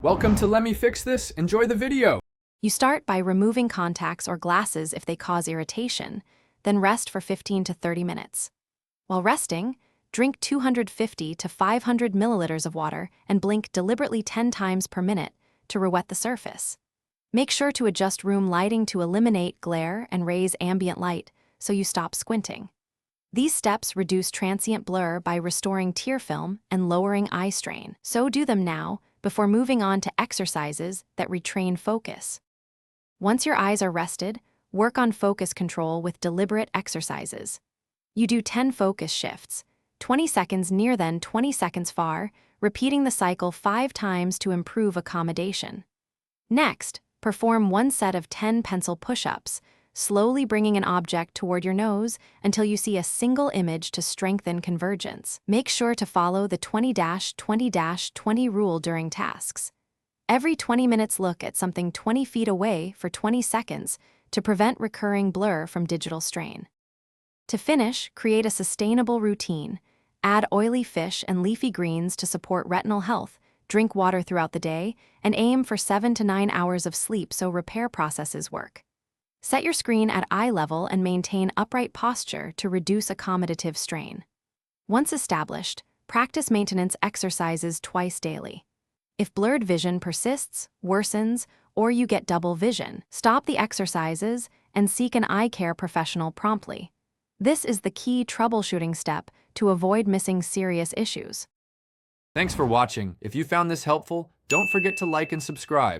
Welcome to Let Me Fix This. Enjoy the video. You start by removing contacts or glasses if they cause irritation, then rest for 15 to 30 minutes. While resting, drink 250 to 500 milliliters of water and blink deliberately 10 times per minute to re-wet the surface. Make sure to adjust room lighting to eliminate glare and raise ambient light so you stop squinting. These steps reduce transient blur by restoring tear film and lowering eye strain. So do them now before moving on to exercises that retrain focus. Once your eyes are rested, work on focus control with deliberate exercises. You do 10 focus shifts, 20 seconds near then 20 seconds far, repeating the cycle 5 times to improve accommodation. Next, perform one set of 10 pencil push-ups, slowly bringing an object toward your nose until you see a single image to strengthen convergence. Make sure to follow the 20-20-20 rule during tasks. Every 20 minutes look at something 20 feet away for 20 seconds to prevent recurring blur from digital strain. To finish, create a sustainable routine. Add oily fish and leafy greens to support retinal health, drink water throughout the day, and aim for 7 to 9 hours of sleep so repair processes work. Set your screen at eye level and maintain upright posture to reduce accommodative strain. Once established, practice maintenance exercises twice daily. If blurred vision persists, worsens, or you get double vision, stop the exercises and seek an eye care professional promptly. This is the key troubleshooting step to avoid missing serious issues. Thanks for watching. If you found this helpful, don't forget to like and subscribe.